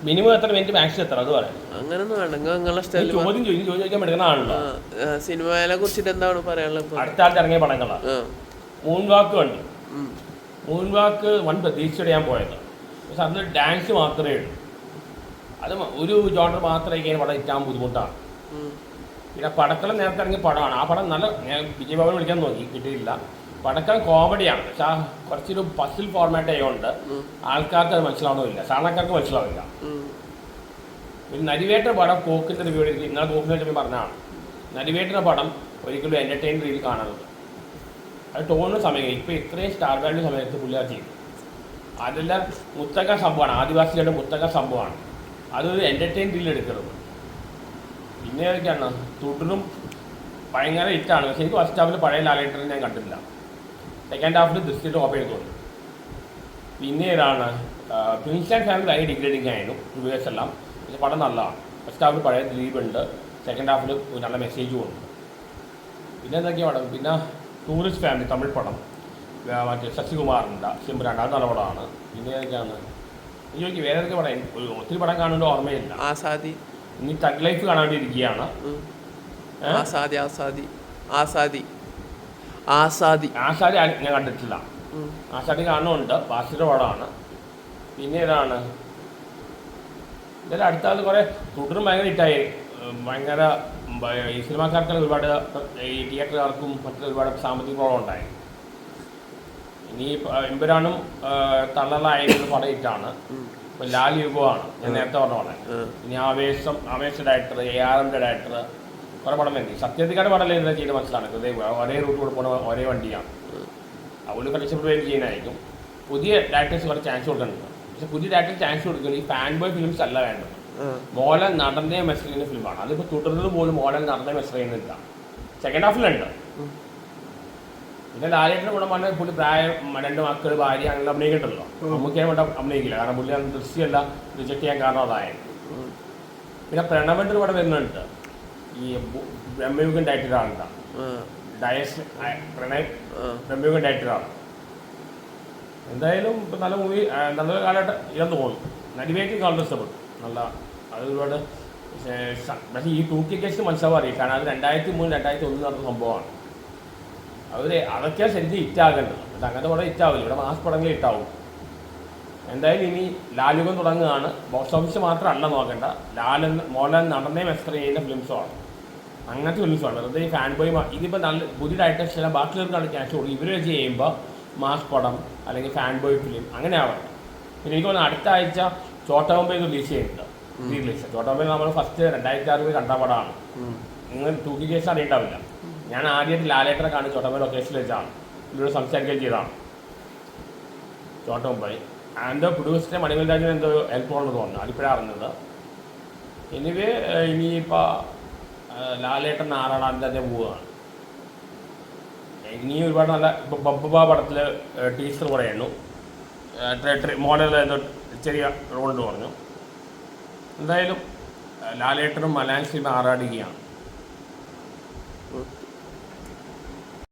Minimum എത്ര minute maximum എത്ര അത് പറയാം. അങ്ങനൊന്നും വേണ്ട, നിങ്ങളെ ചോദ്യം ചോദിക്കാൻ എടുക്കുന്ന ആണല്ലോ. സിനിമയെ കുറിച്ചിട്ട് എന്താണ് പറയാനുള്ളത്? അടുത്ത ആൾക്ക് ഇറങ്ങിയ പടങ്ങളാണ്. മൂൺ വാക്ക് കണ്ടു. മൂൺ വാക്ക് വൻ പ്രതീക്ഷയോടെ ഞാൻ പോയത്. പക്ഷെ അതിൽ ഡാൻസ് മാത്രമേ ഉള്ളൂ. അത് ഒരു ജോണർ മാത്രമേ ഇങ്ങനെ പടം ഇറ്റാൻ ബുദ്ധിമുട്ടാണ്. പിന്നെ പടക്കളം നേരത്തെ ഇറങ്ങിയ പടമാണ്. ആ പടം നല്ല, ഞാൻ വിജയബാബുനെ വിളിക്കാൻ നോക്കി, കിട്ടിയില്ല. പടക്കളം കോമഡിയാണ്. പക്ഷെ ആ കുറച്ചൊരു പസിൽ ഫോർമാറ്റ് ആയതുകൊണ്ട് ആൾക്കാർക്ക് അത് മനസ്സിലാവണമില്ല, സാധാരണക്കാർക്ക് മനസ്സിലാവില്ല. പിന്നെ നരിവേട്ട പടം കോക്കിൻ്റെ റിവ്യൂ ഇന്നലെ കോക്കിനെ വെച്ചപ്പോൾ പറഞ്ഞതാണ്, നരിവേട്ടൻ്റെ പടം ഒരിക്കലും എൻ്റർടൈൻ രീതിയിൽ കാണരുത്. അത് ടോണിന് സമയം ഇപ്പോൾ ഇത്രയും സ്റ്റാർ വാല്യൂ സമയത്ത് പുള്ളിയാർ ചെയ്തു. അതെല്ലാം മുത്തക സംഭവമാണ്, ആദിവാസികളുടെ മുത്തക സംഭവമാണ്. അതൊരു എൻ്റർടൈൻ രീതിയിൽ എടുക്കരുത്. പിന്നെ ഏതൊക്കെയാണ് തുടരും ഭയങ്കര ഹിറ്റാണ്. പക്ഷേ എനിക്ക് ഫസ്റ്റ് ഹാഫിൽ പഴയ ലാലേട്ടനെ ഞാൻ കണ്ടില്ല. സെക്കൻഡ് ഹാഫിൽ ദൃശ്യത്തിൽ ഓപ്പൺ ചെയ്ത് തോന്നി. പിന്നെ ഏതാണ് പ്രിൻസ് ആൻഡ് ഫാമിലി ഭയങ്കര ഡിഗ്രേഡിങ് ആയിരുന്നു റിവ്യൂസ് എല്ലാം. പക്ഷേ പടം നല്ലതാണ്. ഫസ്റ്റ് ഹാഫിൽ പഴയ ദിലീപുണ്ട്, സെക്കൻഡ് ഹാഫിൽ നല്ല മെസ്സേജും ഉണ്ട്. പിന്നെ എന്തൊക്കെയാണ് പടം? പിന്നെ ടൂറിസ്റ്റ് ഫാമിലി തമിഴ് പടം, മറ്റേ ശശികുമാറിൻ്റെ സിംബ്രാണ്ട്, അത് നല്ല പടമാണ്. പിന്നെ ഏതൊക്കെയാണ് എനിക്ക് വേറെ ഏതൊക്കെ പടം? ഒത്തിരി പടം കാണേണ്ട ഓർമ്മയില്ല. ആസാദി, ഇനി തഗ് ലൈഫ് കാണാണ്ടിരിക്കുകയാണ്. ആസാദി ഞാൻ കണ്ടിട്ടില്ല. ആസാദി കാണുന്നുണ്ട്, ബാസിയുടെ പടമാണ്. പിന്നെ ഏതാണ് ഇതെല്ലാം അടുത്താൽ കുറേ തുടരും ഭയങ്കര ഹിറ്റായി. ഭയങ്കര ഈ സിനിമാക്കാർക്ക് ഒരുപാട്, ഈ തിയേറ്ററുകാർക്കും മറ്റുള്ള ഒരുപാട് സാമ്പത്തിക പ്രോബ്ലം ഉണ്ടായി. ഇനി എമ്പുരാനും തള്ളലായിരുന്നു പടം ഹിറ്റാണ്. ഇപ്പോൾ ലാൽ യുഗമാണ് ഞാൻ നേരത്തെ പറഞ്ഞ പടം. ഇനി ആവേശ ഡയറക്ടർ, ARMൻ്റെ ഡയറക്ടർ, കുറേ പടം വേണ്ടി. സത്യത്തിക്കാട് പടം എന്താ ചെയ്ത് മനസ്സിലാണ്, ഒരേ റൂട്ട് കൂടെ പോകുന്ന ഒരേ വണ്ടിയാണ്. അതുകൊണ്ട് കഷ്ടപ്പെട്ട് ചെയ്യാനായിരിക്കും. പുതിയ ഡയറക്ടേഴ്സ് കുറേ ചാൻസ് കൊടുക്കുന്നുണ്ട്. പക്ഷെ പുതിയ ഡയറക്ടേഴ്സ് ചാൻസ് കൊടുക്കുന്നത് ഈ ഫാൻ ബോയ് ഫിലിംസ് അല്ല വേണ്ടത്. മോഹൻലാൽ നടന്നേ മെസ്സേജ് ചെയ്യുന്ന ഫിലിമാണ്. അതിപ്പോൾ തുടർന്നത് പോലും മോഹൻലാൽ നടന്നേ മെസ്സേജ് ചെയ്യുന്നില്ല. സെക്കൻഡ് ഹാഫിലുണ്ട്. പിന്നെ ലാലേട്ടൻ്റെ ഗുണം പറഞ്ഞാൽ പുള്ളി പ്രായം, 2 മക്കൾ, ഭാര്യ, അങ്ങനെ അഭിനയിക്കണ്ടല്ലോ. നമുക്ക് വേണ്ട അഭിനയിക്കില്ല, കാരണം പുള്ളി അത് ദൃശ്യമല്ല റിജക്ട് ചെയ്യാൻ കാരണം അതായിരുന്നു. പിന്നെ പ്രണവൻ്റെ ഒരു പടം വരുന്നുണ്ട്, ഈ ബ്രഹ്മയുഗൻ ഡയറക്ടർ ആളുടെ ബ്രഹ്മയുഗൻ ഡയറക്ടറാണ്. എന്തായാലും ഇപ്പം നല്ല മൂവി, നല്ലൊരു കാലഘട്ടം ഇതെന്ന് തോന്നുന്നു. നരിവേക്ക് കാണുന്ന ഇഷ്ടപ്പെട്ടു, നല്ല അത് ഒരുപാട്. പക്ഷേ ഈ 2K കേസ് മനസ്സിലാവാൻ അറിയാം, കാരണം അത് 2003, 2001 നടന്ന സംഭവമാണ്. അതൊക്കെയാണ് ശരിക്കും ഹിറ്റാകേണ്ടത്. അത് അങ്ങനത്തെ പടം ഹിറ്റാവില്ല. ഇവിടെ മാസ് പടങ്ങൾ ഹിറ്റാവും. എന്തായാലും ഇനി ലാലുകം തുടങ്ങുകയാണ്. ബോക്സ് ഓഫീസ് മാത്രമല്ല നോക്കേണ്ട, മോഹൻലാൽ നടന്നേ മെസ്സർ ചെയ്യുന്ന ഫിലിംസുമാണ്. അങ്ങനത്തെ ഫിലിംസുമാണ്. വെറുതെ ഈ ഫാൻ ബോയ് ഇതിപ്പോൾ നല്ല പുതിയ ഡയറക്ടേഴ്സ് എല്ലാം ബാക്കിയുള്ളവർക്കാണ് ക്യാഷ് കൊടുക്കും. ഇവർ വെച്ച് ചെയ്യുമ്പോൾ മാസ് പടം അല്ലെങ്കിൽ ഫാൻ ബോയ് ഫിലിം അങ്ങനെ ആവണം. പിന്നെ എനിക്ക് തോന്നുന്നു അടുത്ത ആഴ്ച ചോട്ടാ മുംബൈ റിലീസ് ചെയ്യുന്നുണ്ട്. ചോട്ടാ മുംബൈ നമ്മൾ ഫസ്റ്റ് 2006 കണ്ട പടമാണ്. നിങ്ങൾ 2K കേസ് അറിയണ്ടാവില്ല. ഞാൻ ആദ്യമായിട്ട് ലാലേട്ടനെ കാണി ചോട്ടാ മുംബൈ ലൊക്കേഷനിൽ വെച്ചാണ്, ഇതിലൂടെ സംസാരിക്കുകയും ചെയ്തതാണ്. ചോട്ടാ മുംബൈ അതിൻ്റെ പ്രൊഡ്യൂസറെ മണിമൽ രാജന് എന്തോ ഹെൽപ്പ് ഉണ്ടെന്ന് തോന്നുന്നു, അതിപ്പോഴാണ് അറിഞ്ഞത്. എനിവേ ഇനിയിപ്പോൾ ലാലേട്ടൻ 6-ആം തീയതി പോവുകയാണ്. ഇനി ഒരുപാട് നല്ല, ഇപ്പോൾ ബബ്ബ പടത്തിൽ ടീച്ചർ പറയുന്നു, മോഡൽ എന്തോ ചെറിയ റോളെന്ന് പറഞ്ഞു. എന്തായാലും ലാലേട്ടനും മലയാളം സിനിമ ആറാടുകയാണ്.